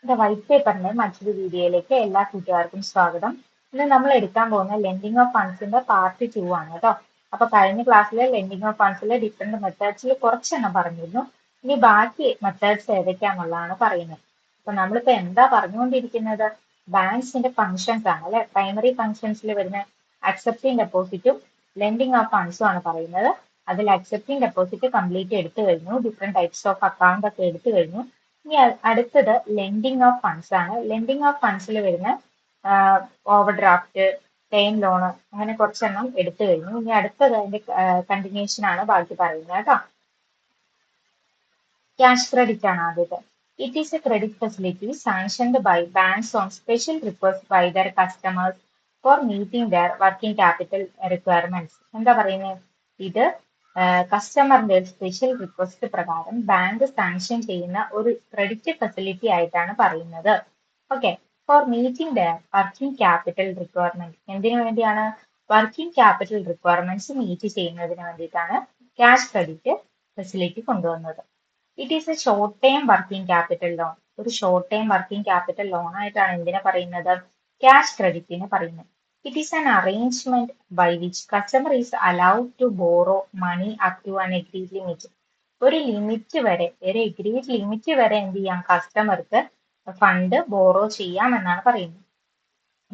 White പേപ്പറിന്റെ മറ്റൊരു വീഡിയോയിലേക്ക് എല്ലാ കൂട്ടുകാർക്കും സ്വാഗതം. ഇന്ന് നമ്മൾ എടുക്കാൻ പോകുന്ന ലെൻഡിങ് ഓഫ് ഫണ്ട്സിന്റെ പാർട്ട് 2 ആണ് കേട്ടോ. അപ്പൊ കഴിഞ്ഞ ക്ലാസ്സിലെ ലെൻഡിങ് ഓഫ് ഫണ്ട്സിലെ ഡിഫറെന്റ് മെത്തേഡ്സിൽ കുറച്ചെണ്ണം പറഞ്ഞിരുന്നു. ഇനി ബാക്കി മെത്തേഡ്സ് ഏതൊക്കെയാണെന്നുള്ളതാണ് പറയുന്നത്. അപ്പൊ നമ്മളിപ്പോ എന്താ പറഞ്ഞുകൊണ്ടിരിക്കുന്നത്? ബാങ്ക്സിന്റെ ഫങ്ഷൻസ് ആണ് അല്ലെ. പ്രൈമറി ഫങ്ഷൻസിൽ വരുന്ന അക്സെപ്റ്റിംഗ് ഡെപ്പോസിറ്റും ലെൻഡിങ് ഓഫ് ഫണ്ട്സും ആണ് പറയുന്നത്. അതിൽ അക്സെപ്റ്റിംഗ് ഡെപ്പോസിറ്റ് കംപ്ലീറ്റ് എടുത്തു കഴിഞ്ഞു. ഡിഫറെന്റ് ടൈപ്സ് ഓഫ് അക്കൗണ്ട് ഒക്കെ എടുത്തു കഴിഞ്ഞു. ഇനി അടുത്തത് ലെൻഡിങ് ഓഫ് ഫണ്ട്സ് ആണ്. ലെൻഡിങ് ഓഫ് ഫണ്ട്സിൽ വരുന്ന ഓവർ ഡ്രാഫ്റ്റ്, ടൈം ലോണ്, അങ്ങനെ കുറച്ചെണ്ണം എടുത്തു കഴിഞ്ഞു. ഇനി അടുത്തത് അതിന്റെ കണ്ടിന്യൂഷൻ ആണ് ബാക്കി പറയുന്നത് കേട്ടോ. ക്യാഷ് ക്രെഡിറ്റ് ആണ് ആദ്യത്തെ. It is a credit facility sanctioned by banks on special request by their customers for meeting their working capital requirements. എന്താ പറയുന്നത്? ഇത് കസ്റ്റമറിന്റെ ഒരു സ്പെഷ്യൽ റിക്വസ്റ്റ് പ്രകാരം ബാങ്ക് സാങ്ഷൻ ചെയ്യുന്ന ഒരു ക്രെഡിറ്റ് ഫെസിലിറ്റി ആയിട്ടാണ് പറയുന്നത്. Okay, for meeting the working capital requirement. എന്തിനു വേണ്ടിയാണ്? വർക്കിംഗ് ക്യാപിറ്റൽ റിക്വയർമെന്റ്സ് മീറ്റ് ചെയ്യുന്നതിന് വേണ്ടിയിട്ടാണ് ക്യാഷ് ക്രെഡിറ്റ് ഫെസിലിറ്റി കൊണ്ടുവന്നത്. It is a short time working capital loan. ഒരു short time working capital loan ആയിട്ടാണ് എന്തിനെ പറയുന്നത്? ക്യാഷ് ക്രെഡിറ്റിനെ പറയുന്നത്. It is an arrangement by which customer is allowed to borrow money up to an agreed limit. ഒരു limit വരെ, ഒരു agreed limit വരെ എന്ത് ചെയ്യാം? കസ്റ്റമർക്ക് ഫണ്ട് ബോറോ ചെയ്യാം എന്നാണ് പറയുന്നത്.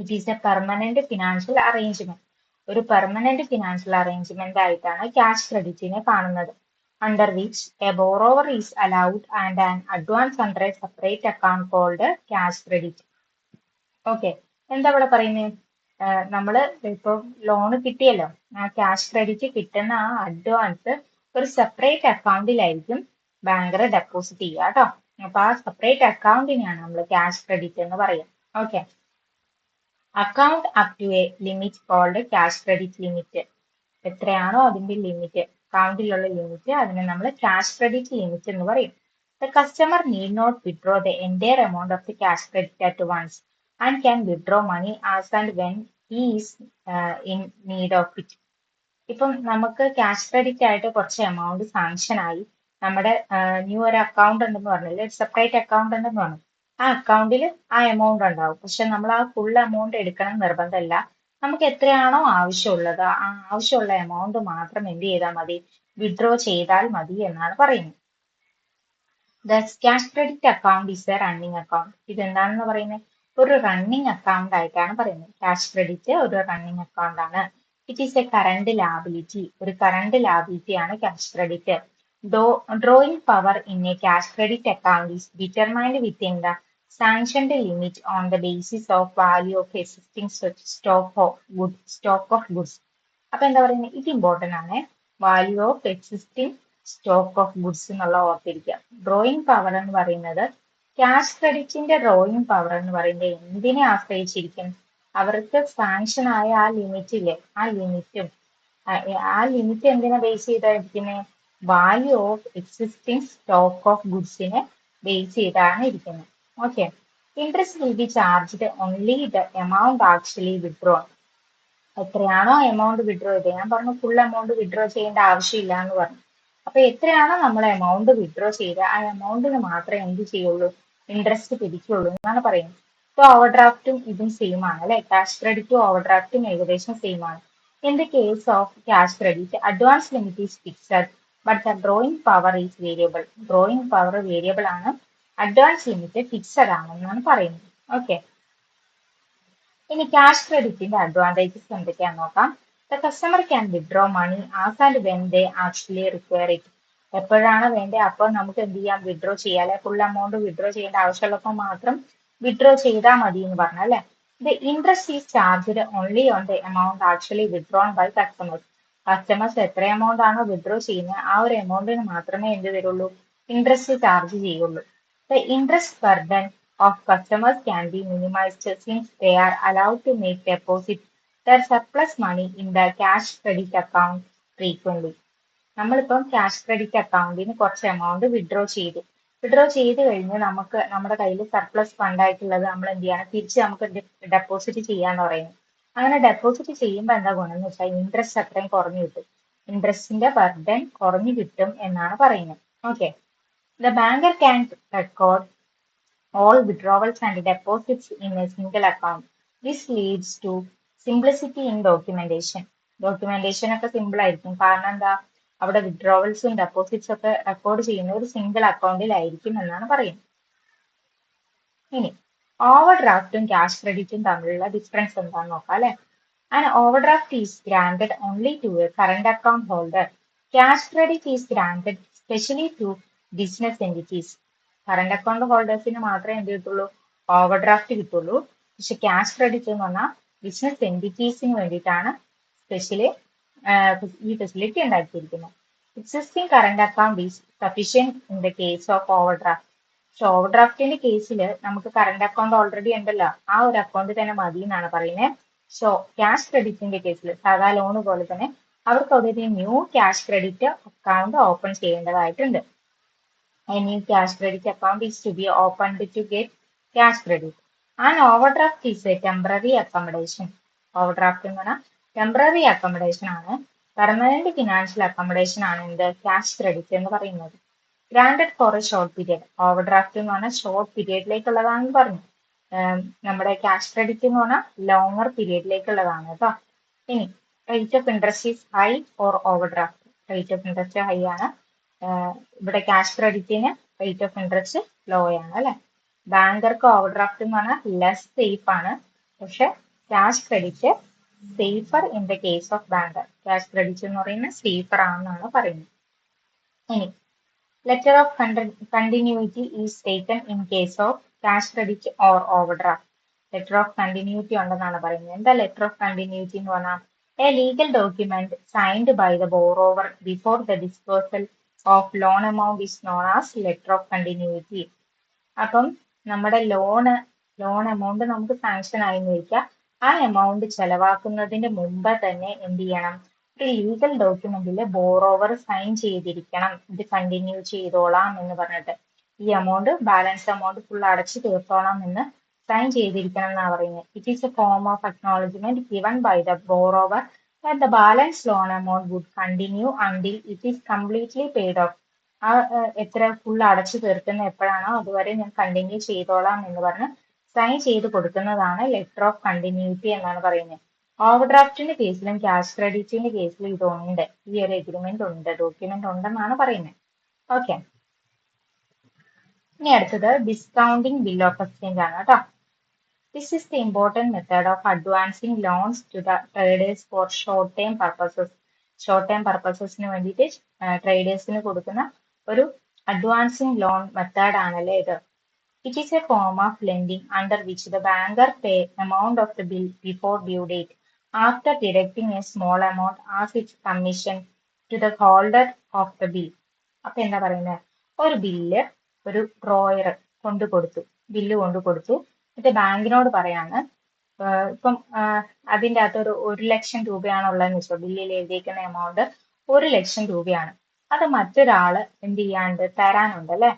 It is A permanent financial arrangement. ഒരു പെർമനന്റ് ഫിനാൻഷ്യൽ അറേഞ്ച്മെന്റ് ആയിട്ടാണ് ക്യാഷ് ക്രെഡിറ്റിനെ കാണുന്നത്. under which a borrower is allowed and an advance under a separate account called cash credit. Okay, എന്താ ഇവിടെ പറയുന്നത്? നമ്മള് ഇപ്പൊ ലോണ് കിട്ടിയല്ലോ, ആ ക്യാഷ് ക്രെഡിറ്റ് കിട്ടുന്ന ആ അഡ്വാൻസ് ഒരു സെപ്പറേറ്റ് അക്കൗണ്ടിലായിരിക്കും ബാങ്കർ ഡെപ്പോസിറ്റ് ചെയ്യുക കേട്ടോ. അപ്പൊ ആ സെപ്പറേറ്റ് അക്കൗണ്ടിനെയാണ് നമ്മൾ ക്യാഷ് ക്രെഡിറ്റ് എന്ന് പറയാം. Okay, account up to a limit called cash credit limit. എത്രയാണോ അതിന്റെ ലിമിറ്റ്, അക്കൗണ്ടിലുള്ള ലിമിറ്റ്, അതിനെ നമ്മൾ ക്യാഷ് ക്രെഡിറ്റ് ലിമിറ്റ് എന്ന് പറയും. The customer need not withdraw the entire amount of the cash credit at once and can withdraw money as and when he is in need of it. ഇപ്പം നമുക്ക് cash credit ആയിട്ട് കുറച്ച് amount sanction ആയി, നമ്മുടെ new ഒരു account ഉണ്ടെന്ന് പറഞ്ഞില്ലേ, separate account ഉണ്ടെന്ന് പറഞ്ഞു. ആ അക്കൗണ്ടിൽ ആ എമൗണ്ട് ഉണ്ടാവും. പക്ഷെ നമ്മൾ ആ ഫുൾ എമൗണ്ട് എടുക്കണം നിർബന്ധമല്ല. നമുക്ക് എത്രയാണോ ആവശ്യമുള്ളത് ആ ആവശ്യമുള്ള എമൗണ്ട് മാത്രം എന്ത് ചെയ്താൽ മതി? വിഡ്രോ ചെയ്താൽ മതി എന്നാണ് പറയുന്നത്. The cash credit account is A running account. ഇതെന്താണെന്ന് പറയുന്നത്? ഒരു റണ്ണിങ് അക്കൗണ്ട് ആയിട്ടാണ് പറയുന്നത്. ക്യാഷ് ക്രെഡിറ്റ് ഒരു റണ്ണിങ് അക്കൗണ്ട് ആണ്. It is A current liability. ഒരു കറണ്ട് ലാബിലിറ്റി ആണ് cash credit. Drawing power in a cash credit account is determined within the sanctioned limit on the basis of value of existing stock of goods. അപ്പൊ എന്താ പറയുന്നത്? ഇത് important ആണ്. Value of existing stock of goods എന്നുള്ള ഓർത്തിരിക്കുക. Drawing power എന്ന് പറയുന്നത്, cash ക്രെഡിറ്റിന്റെ drawing power എന്ന് പറയുന്നത് എന്തിനെ ആശ്രയിച്ചിരിക്കും? അവർക്ക് സാങ്ഷൻ ആയ ആ ലിമിറ്റില്ലേ, ആ ലിമിറ്റ് എന്തിനെ ബേസ് ചെയ്തായിരിക്കുന്നത്? Value of existing stock of ഗുഡ്സിനെ ബേസ് ചെയ്താണ് ഇരിക്കുന്നത്. Okay, interest will be charged only the amount actually withdrawn. എത്രയാണോ എമൗണ്ട് വിഡ്രോ ചെയ്തത്, ഞാൻ പറഞ്ഞു ഫുൾ എമൗണ്ട് വിഡ്രോ ചെയ്യേണ്ട ആവശ്യമില്ല എന്ന് പറഞ്ഞു. അപ്പൊ എത്രയാണോ നമ്മൾ എമൗണ്ട് വിഡ്രോ ചെയ്ത് ആ എമൗണ്ടിന് മാത്രമേ എന്ത് ചെയ്യുള്ളൂ? ഇൻട്രസ്റ്റ് പിടിക്കുള്ളൂ എന്നാണ് പറയുന്നത്. ഇപ്പൊ ഓവർ ഡ്രാഫ്റ്റും ഇതും സെയിം ആണ് അല്ലെ. ക്യാഷ് ക്രെഡിറ്റും ഓവർ ഡ്രാഫ്റ്റും ഏകദേശം സെയിം ആണ്. In the case of cash credit, advance limit is fixed but the drawing power is variable. Drawing power variable ആണ്, അഡ്വാൻസ് ലിമിറ്റ് ഫിക്സഡ് ആണെന്നാണ് പറയുന്നത്. ഓക്കെ, ഇനി ക്യാഷ് ക്രെഡിറ്റിന്റെ അഡ്വാൻറ്റേജസ് എന്തൊക്കെയാന്ന് നോക്കാം. The customer can withdraw money as and when they actually require it. എപ്പോഴാണ് വേണ്ടത് അപ്പോൾ നമുക്ക് എന്ത് ചെയ്യാം? വിഡ്രോ ചെയ്യാം അല്ലെ. ഫുൾ എമൗണ്ട് വിഡ്രോ ചെയ്യേണ്ട ആവശ്യമുള്ളപ്പോൾ മാത്രം വിഡ്രോ ചെയ്താൽ മതി എന്ന് പറഞ്ഞു അല്ലെ. The interest is charged only on the amount actually withdrawn by customers. Customers എത്ര എമൗണ്ട് ആണോ വിഡ്രോ ചെയ്യുന്നത് ആ ഒരു എമൗണ്ടിന് മാത്രമേ എന്ത് വരുള്ളൂ? ഇൻട്രസ്റ്റ് ചാർജ് ചെയ്യുള്ളൂ. The interest burden of customers can be minimized since they are allowed to make deposit their surplus money in the cash credit account frequently. നമ്മളിപ്പം ക്യാഷ് ക്രെഡിറ്റ് അക്കൗണ്ടിന് കുറച്ച് എമൗണ്ട് വിഡ്രോ ചെയ്ത് കഴിഞ്ഞ് നമുക്ക് നമ്മുടെ കയ്യിൽ സർപ്ലസ് ഫണ്ട് ആയിട്ടുള്ളത് നമ്മൾ എന്ത് ചെയ്യണം? തിരിച്ച് നമുക്ക് ഡെപ്പോസിറ്റ് ചെയ്യാന്ന് പറയുന്നത്. അങ്ങനെ ഡെപ്പോസിറ്റ് ചെയ്യുമ്പോൾ എന്താ ഗുണം എന്ന് വെച്ചാൽ ഇൻട്രസ്റ്റ് അത്രയും കുറഞ്ഞു കിട്ടും. ഇൻട്രസ്റ്റിന്റെ ബർഡൻ കുറഞ്ഞു കിട്ടും എന്നാണ് പറയുന്നത്. Okay, the banker can record all withdrawals and deposits in a single account. This leads to simplicity in documentation. Documentation ഒക്കെ സിമ്പിൾ ആയിരിക്കും. കാരണം എന്താ, അവിടെ വിഡ്രോവൽസും ഡെപ്പോസിറ്റ്സ് ഒക്കെ റെക്കോർഡ് ചെയ്യുന്ന ഒരു സിംഗിൾ അക്കൗണ്ടിലായിരിക്കും എന്നാണ് പറയുന്നത്. ഇനി ഓവർ ഡ്രാഫ്റ്റും ക്യാഷ് ക്രെഡിറ്റും തമ്മിലുള്ള ഡിഫറൻസ് എന്താണെന്ന് നോക്കാം അല്ലെ. An overdraft is granted only to a current account holder. Cash credit is granted specially to business entities. Current account ഹോൾഡേഴ്സിന് മാത്രമേ എന്ത് കിട്ടുള്ളൂ, ഓവർ ഡ്രാഫ്റ്റ് കിട്ടുള്ളൂ. പക്ഷെ ക്യാഷ് ക്രെഡിറ്റ് എന്ന് പറഞ്ഞാൽ ബിസിനസ് എൻറ്റിറ്റീസിന് വേണ്ടിയിട്ടാണ് സ്പെഷ്യലി ഈ ഫെസിലിറ്റി ഉണ്ടാക്കിയിരിക്കുന്നത്. Existing current account is sufficient in the case of over draft. പക്ഷെ ഓവർ ഡ്രാഫ്റ്റിന്റെ കേസിൽ നമുക്ക് കറണ്ട് അക്കൗണ്ട് ഓൾറെഡി ഉണ്ടല്ലോ, ആ ഒരു അക്കൗണ്ട് തന്നെ മതി എന്നാണ് പറയുന്നത്. സോ ക്യാഷ് ക്രെഡിറ്റിന്റെ കേസിൽ സാധാ ലോൺ പോലെ തന്നെ അവർക്ക് ഒരു new cash credit account open ചെയ്യേണ്ടതായിട്ടുണ്ട്. A new cash credit account is to be opened to get cash credit. An overdraft is a temporary accommodation. Overdraft എന്ന് പറഞ്ഞാൽ ടെമ്പററി അക്കോമഡേഷൻ ആണ്. പെർമനന്റ് ഫിനാൻഷ്യൽ അക്കോമഡേഷൻ ആണ് എന്ത്, ക്യാഷ് ക്രെഡിറ്റ് എന്ന് പറയുന്നത്. Granted for a short period. Overdraft എന്ന് പറഞ്ഞാൽ short പീരിയഡിലേക്കുള്ളതാണെന്ന് പറഞ്ഞു. നമ്മുടെ ക്യാഷ് ക്രെഡിറ്റ് എന്ന് പറഞ്ഞാൽ ലോങ്ങർ പീരിയഡിലേക്കുള്ളതാണ് കേട്ടോ. ഇനി rate of interest is high for overdraft. Rate of interest high ആണ്. ഇവിടെ ക്യാഷ് ക്രെഡിറ്റിന് റേറ്റ് ഓഫ് ഇൻട്രസ്റ്റ് ലോ ആണ് അല്ലെ. ബാങ്കർക്ക് ഓവർഡ്രാഫ്റ്റ് എന്ന് പറഞ്ഞാൽ ലെസ് സേഫ് ആണ്. പക്ഷെ cash credit safer in the case of banker. Cash credit എന്ന് പറയുന്നത് സേഫർ ആണെന്നാണ് പറയുന്നത്. ഇനി letter of continuity is taken in case of cash credit or overdraft. Letter of continuity ഉണ്ടെന്നാണ് പറയുന്നത്. എന്താ ലെറ്റർ ഓഫ് കണ്ടിന്യൂറ്റി എന്ന് പറഞ്ഞാൽ a legal document signed by the borrower before the dispersal of loan amount is known as letter of continuity. അപ്പം നമ്മുടെ loan amount നമുക്ക് sanction ആയി ഇരിക്കുക. ആ എമൗണ്ട് ചെലവാക്കുന്നതിന് മുമ്പ് തന്നെ എന്ത് ചെയ്യണം, ഒരു ലീഗൽ ഡോക്യുമെന്റിൽ ബോറോവർ സൈൻ ചെയ്തിരിക്കണം, ഇത് കണ്ടിന്യൂ ചെയ്തോളാം എന്ന് പറഞ്ഞിട്ട്. ഈ എമൗണ്ട് ബാലൻസ് എമൗണ്ട് ഫുൾ അടച്ചു തീർത്തോളാം എന്ന് സൈൻ ചെയ്തിരിക്കണം എന്നാണ് പറയുന്നത്. It is a form of acknowledgement given by the borrower that the balance loan amount would continue until it is completely paid off. ആ എത്ര ഫുൾ അടച്ചു തീർക്കുന്ന എപ്പോഴാണോ അതുവരെ ഞാൻ കണ്ടിന്യൂ ചെയ്തോളാം എന്ന് പറഞ്ഞ് സൈൻ ചെയ്ത് കൊടുക്കുന്നതാണ് ലെറ്റർ ഓഫ് കണ്ടിന്യൂറ്റി എന്നാണ് പറയുന്നത്. ഓവർഡ്രാഫ്റ്റിന്റെ കേസിലും ക്യാഷ് ക്രെഡിറ്റിന്റെ കേസിലും ഇതുണ്ട്, ഈ ഒരു എഗ്രിമെന്റ് ഉണ്ട്, ഡോക്യുമെന്റ് ഉണ്ടെന്നാണ് പറയുന്നത്. ഓക്കെ, ഇനി അടുത്തത് ഡിസ്കൗണ്ടിങ് ബിൽ ഓഫ് എക്സ്ചേഞ്ച് ആണ് കേട്ടോ. This is the important method of advancing loans to the traders for short-term purposes. Short term പർപ്പസസിന് വേണ്ടിയിട്ട് ട്രേഡേഴ്സിന് കൊടുക്കുന്ന ഒരു അഡ്വാൻസിങ് ലോൺ മെത്തേഡ് ആണല്ലേ ഇത്. It is a form of lending under which the banker pay amount of the bill before due date after deducting a small amount as its commission to the holder of the bill. അപ്പൊ എന്താ പറയുന്നത്, ഒരു bill ഒരു drawer കൊണ്ടു കൊടുത്തു, bill കൊണ്ടു കൊടുത്തു, എന്നിട്ട് ബാങ്കിനോട് പറയാണ് ഇപ്പം അതിൻ്റെ അകത്ത് ഒരു 1,00,000 രൂപയാണ് ഉള്ളതെന്ന് വെച്ചോ, ബില്ലിൽ എഴുതിയിരിക്കുന്ന എമൗണ്ട് 1,00,000 രൂപയാണ്. അത് മറ്റൊരാള് എന്ത് ചെയ്യാണ്ട് തരാനുണ്ട് അല്ലെ.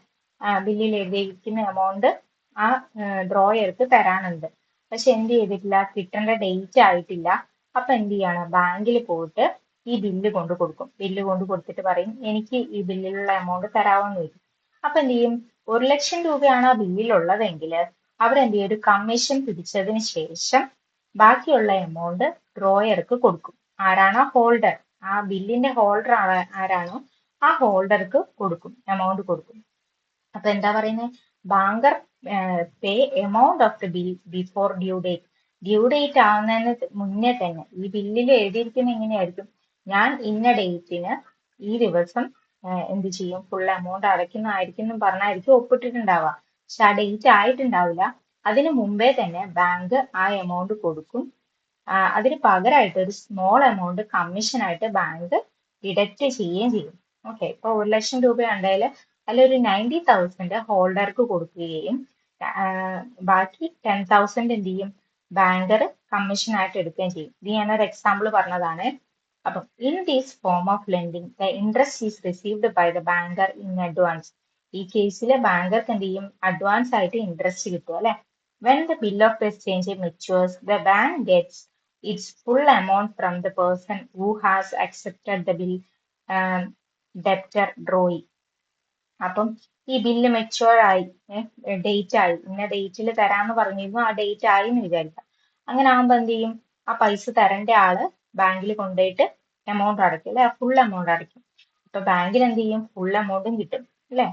ബില്ലിൽ എഴുതിയിരിക്കുന്ന എമൗണ്ട് ആ ഡ്രോയർക്ക് തരാനുണ്ട്. പക്ഷെ എന്ത് ചെയ്തിട്ടില്ല, കിട്ടേണ്ട ഡേറ്റ് ആയിട്ടില്ല. അപ്പൊ എന്ത് ചെയ്യാണ്, ബാങ്കിൽ പോയിട്ട് ഈ ബില്ല് കൊണ്ട് കൊടുക്കും. ബില്ല് കൊണ്ട് കൊടുത്തിട്ട് പറയും എനിക്ക് ഈ ബില്ലിലുള്ള എമൗണ്ട് തരാമെന്ന് വരും. അപ്പൊ എന്ത് ചെയ്യും, 1,00,000 രൂപയാണ് ആ ബില്ലിലുള്ളതെങ്കിൽ അവരെന്ത് ചെയ്യും, ഒരു കമ്മീഷൻ പിടിച്ചതിന് ശേഷം ബാക്കിയുള്ള എമൗണ്ട് ഡ്രോയർക്ക് കൊടുക്കും. ആരാണോ ഹോൾഡർ, ആ ബില്ലിന്റെ ഹോൾഡർ ആരാണോ ആ ഹോൾഡർക്ക് കൊടുക്കും, എമൗണ്ട് കൊടുക്കും. അപ്പൊ എന്താ പറയുന്നത്, banker pay amount of the bill before due date. Due date ആവുന്നതിന് മുന്നേ തന്നെ ഈ ബില്ലിൽ എഴുതിയിരിക്കുന്ന എങ്ങനെയായിരിക്കും, ഞാൻ ഇന്ന ഡേറ്റിന് ഈ ദിവസം എന്ത് ചെയ്യും, ഫുൾ എമൗണ്ട് അടയ്ക്കുന്നതായിരിക്കും എന്ന് പറഞ്ഞായിരിക്കും ഒപ്പിട്ടിട്ടുണ്ടാവുക. പക്ഷെ ആ ഡേറ്റ് ആയിട്ടുണ്ടാവില്ല. അതിനു മുമ്പേ തന്നെ ബാങ്ക് ആ എമൗണ്ട് കൊടുക്കും. അതിന് പകരമായിട്ട് ഒരു സ്മോൾ എമൗണ്ട് കമ്മീഷൻ ആയിട്ട് ബാങ്ക് ഡിഡക്റ്റ് ചെയ്യുകയും ചെയ്യും. ഓക്കെ, ഇപ്പൊ 1,00,000 രൂപ ഉണ്ടെങ്കിൽ അതിലൊരു 90,000 ഹോൾഡർക്ക് കൊടുക്കുകയും ബാക്കി 10,000 എന്ത് ചെയ്യും, ബാങ്കർ കമ്മീഷൻ ആയിട്ട് എടുക്കുകയും ചെയ്യും. ഇത് ഞാനൊരു എക്സാമ്പിൾ പറഞ്ഞതാണ്. അപ്പം in this form of lending the interest is received by the banker in advance. ഈ കേസിൽ ബാങ്കർക്ക് എന്ത് ചെയ്യും, അഡ്വാൻസ് ആയിട്ട് ഇൻട്രസ്റ്റ് കിട്ടും അല്ലെ. When the bill of exchange matures the bank gets its full amount from the person who has accepted the bill, debtor drawee. അപ്പം ഈ bill mature ആയി, ഡേറ്റ് ആയി, ഇന്ന ഡേറ്റിൽ തരാന്ന് പറഞ്ഞിരുന്നു, ആ ഡേറ്റ് ആയി എന്ന് വിചാരിക്കാം. അങ്ങനെ ആകുമ്പോ എന്ത് ചെയ്യും, ആ പൈസ തരേണ്ട ആള് ബാങ്കിൽ കൊണ്ടുപോയിട്ട് എമൗണ്ട് അടയ്ക്കും അല്ലെ, ഫുൾ എമൗണ്ട് അടയ്ക്കും. അപ്പൊ ബാങ്കിൽ എന്ത് ചെയ്യും, ഫുൾ എമൗണ്ടും കിട്ടും അല്ലെ.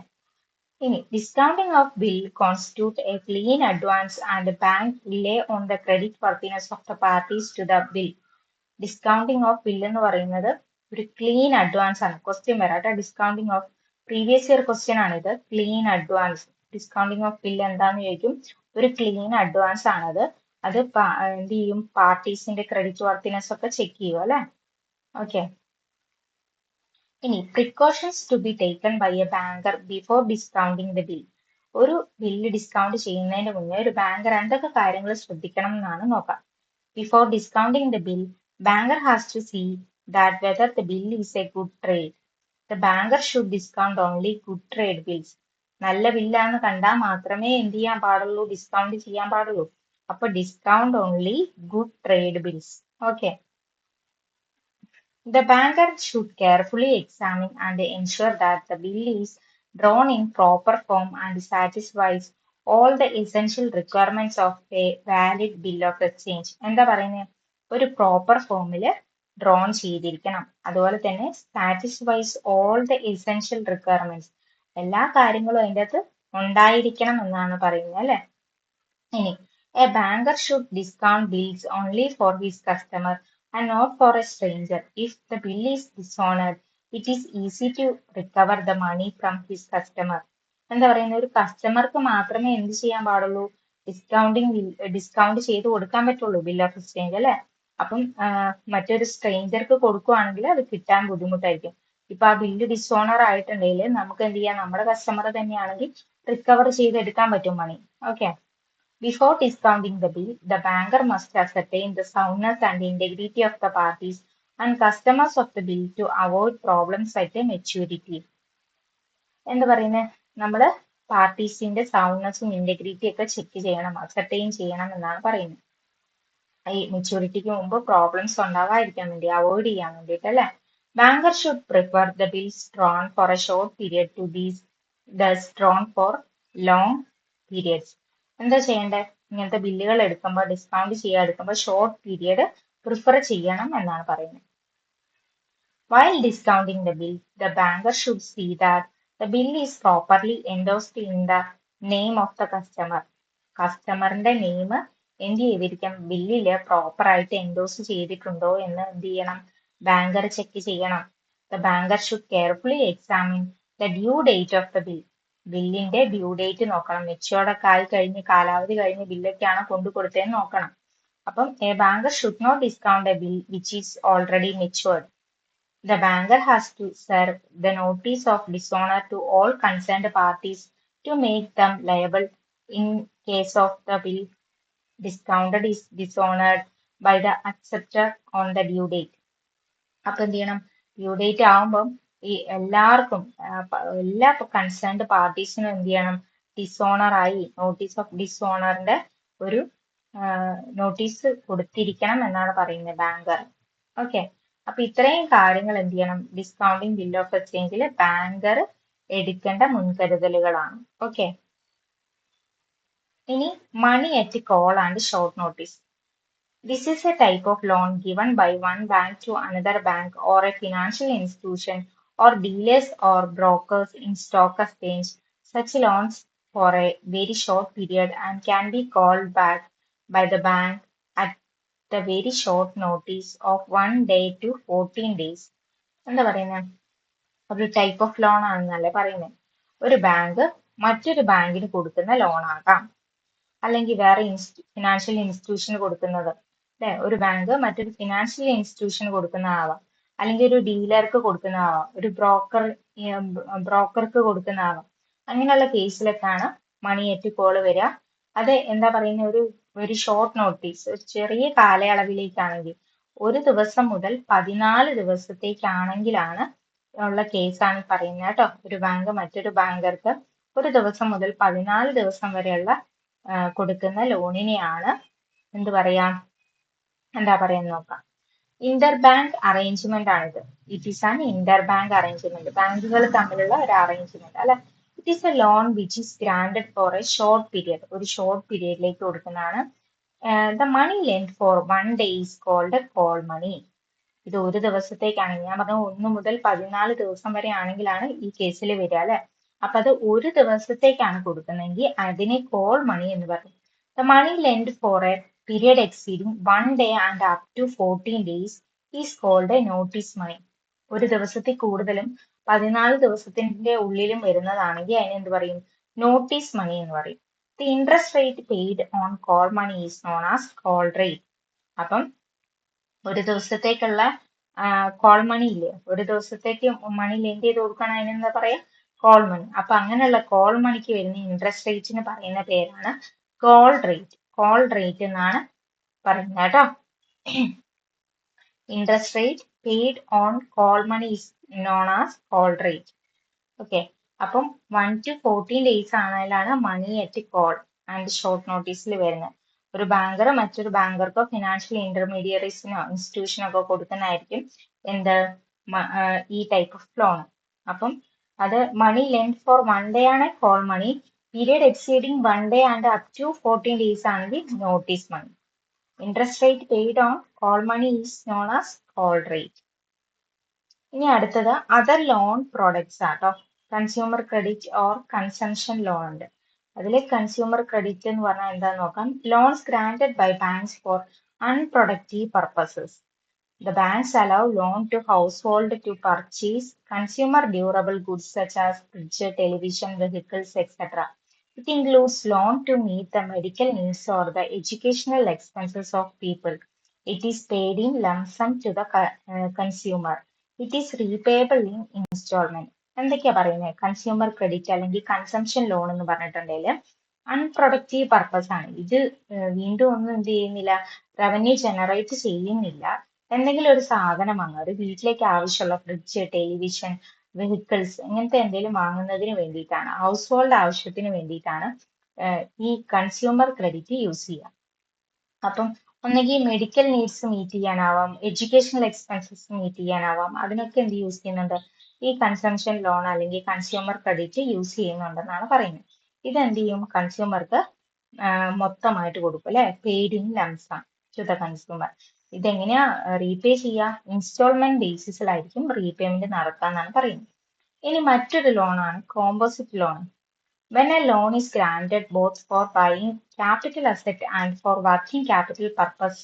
ഇനി discounting of bill constitute a clean advance and bank rely on the credit worthiness of the parties to the bill. Discounting of bill എന്ന് പറയുന്നത് ഒരു ക്ലീൻ അഡ്വാൻസ് ആണ്. ക്വസ്റ്റ്യൻ വരാട്ടെ, discounting of previous year question ആണിത്. Clean advance, discounting of bill എന്താന്ന് ചോദിക്കും, ഒരു clean advance ആണത്. അത് എന്ത് ചെയ്യും, പാർട്ടീസിന്റെ ക്രെഡിറ്റ് വർത്തിനെസ് ഒക്കെ ചെക്ക് ചെയ്യും അല്ലെ. ഓക്കെ. ഇനി precautions to be taken by A banker before discounting the bill. ഒരു ബില്ല് ഡിസ്കൗണ്ട് ചെയ്യുന്നതിന് മുന്നേ ഒരു ബാങ്കർ എന്തൊക്കെ കാര്യങ്ങൾ ശ്രദ്ധിക്കണം എന്നാണ് നോക്കാം. Before discounting the bill, banker has to see that whether the bill is a good trade. The banker should discount only good trade bills. നല്ല ബില്ലാന്ന് കണ്ടാൽ മാത്രമേ എന്ത് ചെയ്യാൻ പാടുള്ളൂ, ഡിസ്കൗണ്ട് ചെയ്യാൻ പാടുള്ളൂ. അപ്പൊ discount only good trade bills. Okay. The banker should carefully examine and ensure that the bill is drawn in proper form and satisfies all the essential requirements of a valid bill of exchange. എന്താ പറയുന്നത്, ഒരു proper ഫോമിൽ drone ചെയ്തിരിക്കണം. അതുപോലെ തന്നെ satisfies all the essential requirements, എല്ലാ കാര്യങ്ങളും അതിൻ്റെ അകത്ത് ഉണ്ടായിരിക്കണം എന്നാണ് പറയുന്നത് അല്ലെ. ഇനി A banker should discount bills only for his customer and not for a stranger. If the bill is dishonored, it is easy to recover the money from his customer. എന്താ പറയുന്നത്, ഒരു കസ്റ്റമർക്ക് മാത്രമേ എന്ത് ചെയ്യാൻ പാടുള്ളൂ, ഡിസ്കൗണ്ട് ചെയ്ത് കൊടുക്കാൻ പറ്റുള്ളൂ ബിൽ ഓഫ് എക്സ്ചേഞ്ച് അല്ലെ. അപ്പം മറ്റൊരു സ്ട്രേഞ്ചർക്ക് കൊടുക്കുവാണെങ്കിൽ അത് കിട്ടാൻ ബുദ്ധിമുട്ടായിരിക്കും. ഇപ്പൊ ആ ബില്ല് ഡിസോണർ ആയിട്ടുണ്ടെങ്കിൽ നമുക്ക് എന്ത് ചെയ്യാം, നമ്മുടെ കസ്റ്റമർ തന്നെയാണെങ്കിൽ റിക്കവർ ചെയ്തെടുക്കാൻ പറ്റും മണി. Okay. Before discounting the bill, the banker must ascertain the soundness and integrity of the parties and customers of the bill to avoid problems at a maturity. എന്താ പറയുന്നത്, നമ്മള് പാർട്ടീസിന്റെ സൗണ്ട്നെസ്സും ഇന്റഗ്രിറ്റി ഒക്കെ ചെക്ക് ചെയ്യണം, ascertain ചെയ്യണം എന്നാണ് പറയുന്നത്. ഈ മെച്യൂരിറ്റിക്ക് മുമ്പ് പ്രോബ്ലംസ് ഉണ്ടാവാതിരിക്കാൻ വേണ്ടി, അവോയ്ഡ് ചെയ്യാൻ വേണ്ടിയിട്ട് അല്ലെ. Banker should prefer the bills drawn for a short period to those drawn for long periods. എന്താ ചെയ്യേണ്ടത്, ഇങ്ങനത്തെ ബില്ലുകൾ എടുക്കുമ്പോൾ, ഡിസ്കൗണ്ട് ചെയ്യാൻ എടുക്കുമ്പോൾ ഷോർട്ട് പീരിയഡ് പ്രിഫർ ചെയ്യണം എന്നാണ് പറയുന്നത്. While discounting the bill, the banker should see that the bill is properly endorsed in the name of the customer. കസ്റ്റമറിന്റെ നെയിം എന്ത് ചെയ്തിരിക്കണം, ബില്ലില് പ്രോപ്പർ ആയിട്ട് എൻഡോസ് ചെയ്തിട്ടുണ്ടോ എന്ന് എന്ത് ചെയ്യണം, ബാങ്കർ ചെക്ക് ചെയ്യണം. The banker should carefully examine the due date of the bill. ബില്ലിന്റെ ഡ്യൂ ഡേറ്റ് നോക്കണം. മെച്ചുവർഡ് ആയി കഴിഞ്ഞ്, കാലാവധി കഴിഞ്ഞ് ബില്ലൊക്കെയാണ് കൊണ്ടു കൊടുത്തതെന്ന് നോക്കണം. അപ്പം a banker should not discount a bill which is already matured. The banker has to serve the notice of dishonor to all concerned parties to make them liable in case of the bill discounted is dishonored by the acceptor on the due date. അപ്പൊ എന്ത് ചെയ്യണം, due date ആവുമ്പം ഈ എല്ലാവർക്കും, എല്ലാ concerned പാർട്ടീസിനും എന്ത് ചെയ്യണം, dishonour ആയി നോട്ടീസ് ഓഫ് ഡിസോണറിന്റെ ഒരു നോട്ടീസ് കൊടുത്തിരിക്കണം എന്നാണ് പറയുന്നത് ബാങ്കർ. ഓക്കെ. അപ്പൊ ഇത്രയും കാര്യങ്ങൾ എന്ത് ചെയ്യണം, ഡിസ്കൗണ്ടിങ് ബിൽ ഓഫ് എക്സ്ചേഞ്ചിൽ ബാങ്കർ എടുക്കേണ്ട മുൻകരുതലുകളാണ്. ഓക്കെ. ഇനി money at call and short notice. This is a type of loan given by one bank to another bank or a financial institution or dealers or brokers in stock exchange. Such loans for a very short period and can be called back by the bank at the very short notice of 1 day to 14 days. എന്താ പറയുന്നത്, ഒരു type of loan ആണെന്നല്ലേ പറയുന്നത്. ഒരു bank മറ്റൊരു ബാങ്കിന് കൊടുക്കുന്ന loan ആകാം, അല്ലെങ്കിൽ വേറെ ഫിനാൻഷ്യൽ ഇൻസ്റ്റിറ്റ്യൂഷന് കൊടുക്കുന്നത് അല്ലെ. ഒരു ബാങ്ക് മറ്റൊരു ഫിനാൻഷ്യൽ ഇൻസ്റ്റിറ്റ്യൂഷന് കൊടുക്കുന്നതാവാം, അല്ലെങ്കിൽ ഒരു ഡീലർക്ക് കൊടുക്കുന്നതാവാം, ഒരു ബ്രോക്കർക്ക് കൊടുക്കുന്നതാവാം. അങ്ങനെയുള്ള കേസിലൊക്കെയാണ് മണി അറ്റ് കോൾ വരിക. അത് എന്താ പറയുന്ന, ഒരു വെരി ഷോർട്ട് നോട്ടീസ്, ഒരു ചെറിയ കാലയളവിലേക്കാണെങ്കിൽ, ഒരു ദിവസം മുതൽ 14 ദിവസത്തേക്കാണെങ്കിലാണ് ഉള്ള കേസാണ് പറയുന്നത് കേട്ടോ. ഒരു ബാങ്ക് മറ്റൊരു ബാങ്കർക്ക് ഒരു ദിവസം മുതൽ 14 ദിവസം വരെയുള്ള കൊടുക്കുന്ന ലോണിനെയാണ് എന്ത് പറയാം, എന്താ പറയാന്ന് നോക്കാം. ഇന്റർ ബാങ്ക് അറേഞ്ച്മെന്റ് ആണിത്. It is an inter bank arrangement, ബാങ്കുകൾ തമ്മിലുള്ള ഒരു അറേഞ്ച്മെന്റ് അല്ലെ. It is a loan which is granted for a short period, ഒരു ഷോർട്ട് പീരിയഡിലേക്ക് കൊടുക്കുന്നതാണ്. The money lent for 1 day is called call money. ഇത് ഒരു ദിവസത്തേക്കാണ്. ഞാൻ പറഞ്ഞ 1 മുതൽ 14 ദിവസം വരെ ആണെങ്കിലാണ് ഈ കേസിൽ വരിക അല്ലെ. അപ്പൊ അത് ഒരു ദിവസത്തേക്കാണ് കൊടുക്കുന്നതെങ്കിൽ അതിനെ കോൾ മണി എന്ന് പറയും. The money lent for a period exceeding 1 day and up to 14 days is called a notice money. ഒരു ദിവസത്തിൽ കൂടുതലും 14 ദിവസത്തിന്റെ ഉള്ളിലും വരുന്നതാണെങ്കിൽ അതിനെ എന്ത് പറയും? നോട്ടീസ് മണി എന്ന് പറയും. The interest rate paid on call money is known as call rate. അപ്പം ഒരു ദിവസത്തേക്കുള്ള കോൾ മണി ഇല്ലേ, ഒരു ദിവസത്തേക്ക് മണി ലെൻഡ് ചെയ്ത് കൊടുക്കണം, അതിനെന്താ പറയാ? Call money. അപ്പൊ അങ്ങനെയുള്ള കോൾ മണിക്ക് വരുന്ന ഇൻട്രസ്റ്റ് റേറ്റിന് പറയുന്ന പേരാണ് കോൾ റേറ്റ്. കോൾ റേറ്റ് എന്നാണ് പറയുന്നത് കേട്ടോ. Interest rate paid on call money is known as call rate. Okay. അപ്പം 1 to 14 days ആണെങ്കിലാണ് money at call and short നോട്ടീസിൽ വരുന്നത്. ഒരു ബാങ്കർ മറ്റൊരു ബാങ്കർക്കോ ഫിനാൻഷ്യൽ ഇന്റർമീഡിയറീസിനോ ഇൻസ്റ്റിറ്റ്യൂഷനോ ഒക്കെ കൊടുക്കുന്നതായിരിക്കും എന്ത് ഈ ടൈപ്പ് ഓഫ് ലോൺ. അപ്പം അത് മണി ലെൻഡ് ഫോർ 1 day ആണ് call money. Period exceeding 1 day and up to 14 days ആണെങ്കിൽ notice money. Interest rate paid on call money is known as call rate. ഇനി അടുത്തത് other loan products auto. Consumer credit or consumption loan ഉണ്ട്. അതിലെ consumer credit എന്ന് പറഞ്ഞാൽ എന്താന്ന് നോക്കാം. Loans granted by banks for unproductive purposes. The banks allow loan to household to purchase consumer durable goods such as fridge, television, vehicles, etc. It includes loan to meet the medical needs or the educational expenses of people. It is paid in lump sum to the consumer. It is repayable in installment. എന്തൊക്കെയാ പറയുന്നത്? Consumer credit അല്ലെങ്കിൽ consumption loan എന്ന് പറഞ്ഞിട്ടുണ്ടെങ്കിൽ unproductive purpose ആണ് ഇത്. വീണ്ടും ഒന്നും എന്ത് ചെയ്യുന്നില്ല, റവന്യൂ ജനറേറ്റ് ചെയ്യുന്നില്ല. എന്തെങ്കിലും ഒരു സാധനം വാങ്ങുക, ഒരു വീട്ടിലേക്ക് ആവശ്യമുള്ള ഫ്രിഡ്ജ്, ടെലിവിഷൻ, വെഹിക്കിൾസ് ഇങ്ങനത്തെ എന്തെങ്കിലും വാങ്ങുന്നതിന് വേണ്ടിയിട്ടാണ്, ഹൗസ് ഹോൾഡ് ആവശ്യത്തിന് വേണ്ടിയിട്ടാണ് ഈ കൺസ്യൂമർ ക്രെഡിറ്റ് യൂസ് ചെയ്യുക. അപ്പം ഒന്നെങ്കിൽ മെഡിക്കൽ നീഡ്സ് മീറ്റ് ചെയ്യാനാവാം, എഡ്യൂക്കേഷണൽ എക്സ്പെൻസസ് മീറ്റ് ചെയ്യാനാവാം. അതിനൊക്കെ എന്ത് യൂസ് ചെയ്യുന്നുണ്ട്? ഈ കൺസംഷൻ ലോൺ അല്ലെങ്കിൽ കൺസ്യൂമർ ക്രെഡിറ്റ് യൂസ് ചെയ്യുന്നുണ്ടെന്നാണ് പറയുന്നത്. ഇത് എന്ത് ചെയ്യും? കൺസ്യൂമർക്ക് മൊത്തമായിട്ട് കൊടുക്കും അല്ലെ, paid in lump sum to the consumer. ഇതെങ്ങനെയാ റീപേ ചെയ്യുക? ഇൻസ്റ്റാൾമെന്റ് ബേസിസിലായിരിക്കും റീപേയ്മെന്റ് നടക്കുക എന്നാണ് പറയുന്നത്. ഇനി മറ്റൊരു ലോണാണ് composite loan. When a loan is granted both for buying capital asset and for working capital purpose,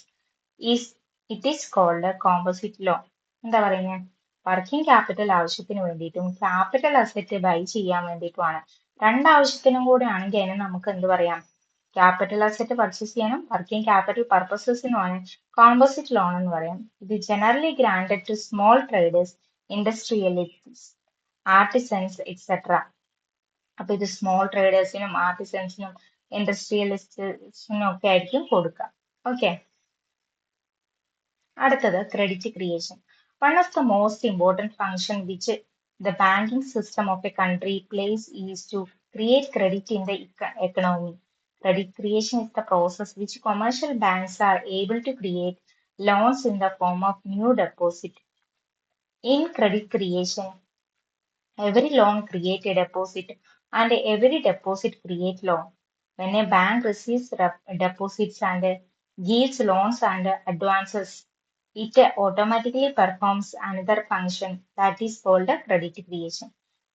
it is called a composite loan. എന്താ പറയുന്നത്? വർക്കിംഗ് ക്യാപിറ്റൽ ആവശ്യത്തിന് വേണ്ടിയിട്ടും ക്യാപിറ്റൽ അസറ്റ് ബൈ ചെയ്യാൻ വേണ്ടിയിട്ടുമാണ്. രണ്ടാവശ്യത്തിനും കൂടെ ആണെങ്കിൽ അതിനെ നമുക്ക് എന്ത് പറയാം? ക്യാപിറ്റൽ അസറ്റ് പർച്ചേസ് ചെയ്യാനും വർക്കിംഗ് ക്യാപിറ്റൽ പർപ്പസസിനുമാണ് കോമ്പോസിറ്റ് ലോൺ എന്ന് പറയാം. ഇത് generally granted to small traders, industrialist, artisans etcetera. അപ്പൊ ഇത് സ്മോൾ ട്രേഡേഴ്സിനും ആർട്ടിസൻസിനും ഇൻഡസ്ട്രിയലിസ്റ്റിനും ഒക്കെ ആയിരിക്കും കൊടുക്കുക. ഓക്കെ. അടുത്തത് credit creation. One of the most important function which the banking system of a country plays is to create credit in the economy. Credit creation is the process which commercial banks are able to create loans in the form of new deposit. In credit creation, every loan creates a deposit and every deposit creates loan. When a bank receives deposits and gives loans and advances, it automatically performs another function that is called a credit creation.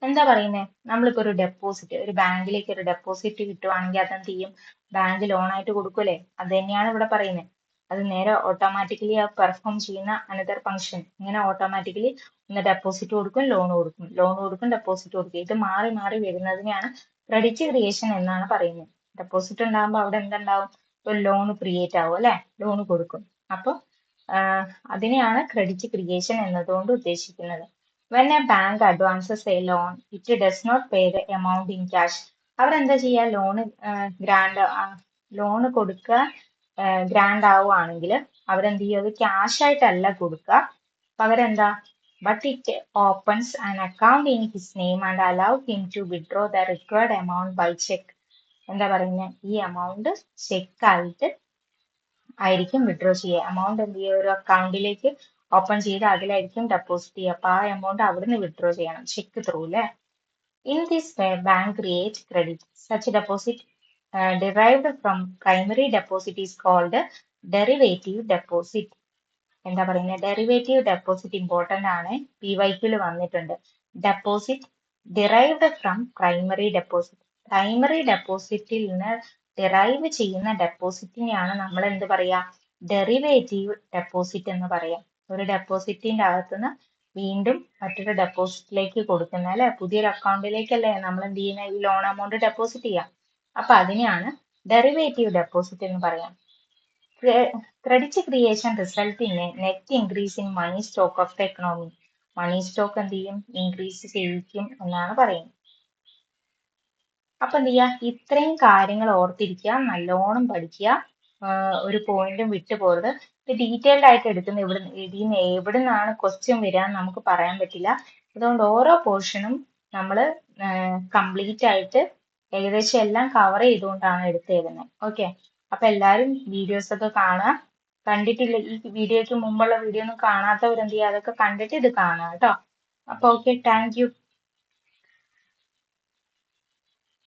എന്താ പറയുന്നത്? നമ്മളിപ്പോ ഒരു deposit, ഒരു ബാങ്കിലേക്ക് ഒരു deposit കിട്ടുവാണെങ്കിൽ അതെന്ത് ചെയ്യും? ബാങ്ക് ലോൺ ആയിട്ട് കൊടുക്കൂലേ? അത് തന്നെയാണ് ഇവിടെ പറയുന്നത്. അത് നേരെ ഓട്ടോമാറ്റിക്കലി പെർഫോം ചെയ്യുന്ന അനദർ ഫംഗ്ഷൻ. ഇങ്ങനെ ഓട്ടോമാറ്റിക്കലി ഒന്ന് ഡെപ്പോസിറ്റ് കൊടുക്കും, ലോൺ കൊടുക്കും, ലോൺ കൊടുക്കും, ഡെപ്പോസിറ്റ് കൊടുക്കും. ഇത് മാറി മാറി വരുന്നതിനെയാണ് ക്രെഡിറ്റ് ക്രിയേഷൻ എന്നാണ് പറയുന്നത്. ഡെപ്പോസിറ്റ് ഉണ്ടാകുമ്പോൾ അവിടെ എന്തുണ്ടാവും? ഒരു ലോൺ ക്രിയേറ്റ് ആവും അല്ലെ, ലോൺ കൊടുക്കും. അപ്പൊ അതിനെയാണ് ക്രെഡിറ്റ് ക്രിയേഷൻ എന്നതുകൊണ്ട് ഉദ്ദേശിക്കുന്നത്. When a bank advances a loan, it does not pay the amount in cash. അവരെന്താ ചെയ്യുക? ലോണ് കൊടുക്കുക ഗ്രാൻഡ് ആവുകയാണെങ്കിൽ അവരെന്ത് ചെയ്യും? അത് ക്യാഷ് ആയിട്ടല്ല കൊടുക്കുക, പകരം എന്താ? But it opens an account in his name and allow him to withdraw the required amount by cheque. എന്താ പറയുന്നത്? ഈ എമൗണ്ട് ചെക്ക് ആയിട്ട് ആയിരിക്കും വിഡ്രോ ചെയ്യുക. എമൗണ്ട് എന്ത് ചെയ്യുക? ഒരു അക്കൗണ്ടിലേക്ക് ഓപ്പൺ ചെയ്ത് അതിലായിരിക്കും ഡെപ്പോസിറ്റ് ചെയ്യുക. അപ്പൊ ആ എമൗണ്ട് അവിടുന്ന് വിഡ്രോ ചെയ്യണം, ചെക്ക് ത്രൂ അല്ലേ. In this way, bank creates credit. Such deposit derived from primary deposit is called derivative deposit. എന്താ പറയുന്നത്, ഡെറിവേറ്റീവ് ഡെപ്പോസിറ്റ് ഇമ്പോർട്ടന്റ് ആണ്, PYQ വന്നിട്ടുണ്ട്. Deposit derived from primary deposit, primary ഡെപ്പോസിറ്റിൽ നിന്ന് ഡിറൈവ് ചെയ്യുന്ന ഡെപ്പോസിറ്റിനെയാണ് നമ്മൾ എന്ത് പറയാ, ഡെറിവേറ്റീവ് ഡെപ്പോസിറ്റ് എന്ന് പറയാം. ഒരു ഡെപ്പോസിറ്റിന്റെ അകത്തുനിന്ന് വീണ്ടും മറ്റൊരു ഡെപ്പോസിറ്റിലേക്ക് കൊടുക്കുന്ന, അല്ലെ, പുതിയൊരു അക്കൗണ്ടിലേക്കല്ലേ നമ്മൾ എന്ത് ചെയ്യുന്ന, ഈ ലോൺ എമൗണ്ട് ഡെപ്പോസിറ്റ് ചെയ്യാം. അപ്പൊ അതിനെയാണ് ഡെറിവേറ്റീവ് ഡെപ്പോസിറ്റ് എന്ന് പറയാം. Credit creation result in a net increase in money stock of the economy. Money stock എന്ത് ചെയ്യും, ഇൻക്രീസ് ചെയ്യിക്കും എന്നാണ് പറയുന്നത്. അപ്പൊ എന്ത് ചെയ്യാ, ഇത്രയും കാര്യങ്ങൾ ഓർത്തിരിക്കുക, നല്ലോണം പഠിക്കുക, ഒരു പോയിന്റും വിട്ടു പോകരുത്. ഇത് ഡീറ്റെയിൽഡ് ആയിട്ട് എടുക്കുന്ന ഇതിന്ന് എവിടെ നിന്നാണ് ക്വസ്റ്റ്യൻ വരിക നമുക്ക് പറയാൻ പറ്റില്ല. അതുകൊണ്ട് ഓരോ പോർഷനും നമ്മൾ കംപ്ലീറ്റ് ആയിട്ട് ഏകദേശം എല്ലാം കവർ ചെയ്തുകൊണ്ടാണ് എടുത്തേരുന്നത്. ഓക്കെ, അപ്പൊ എല്ലാരും വീഡിയോസ് ഒക്കെ കാണുക. കണ്ടിട്ടില്ല, ഈ വീഡിയോയ്ക്ക് മുമ്പുള്ള വീഡിയോ ഒന്നും കാണാത്തവർ എന്ത് ചെയ്യുക, അതൊക്കെ കണ്ടിട്ട് ഇത് കാണുക കേട്ടോ. അപ്പൊ ഓക്കെ, താങ്ക് യു.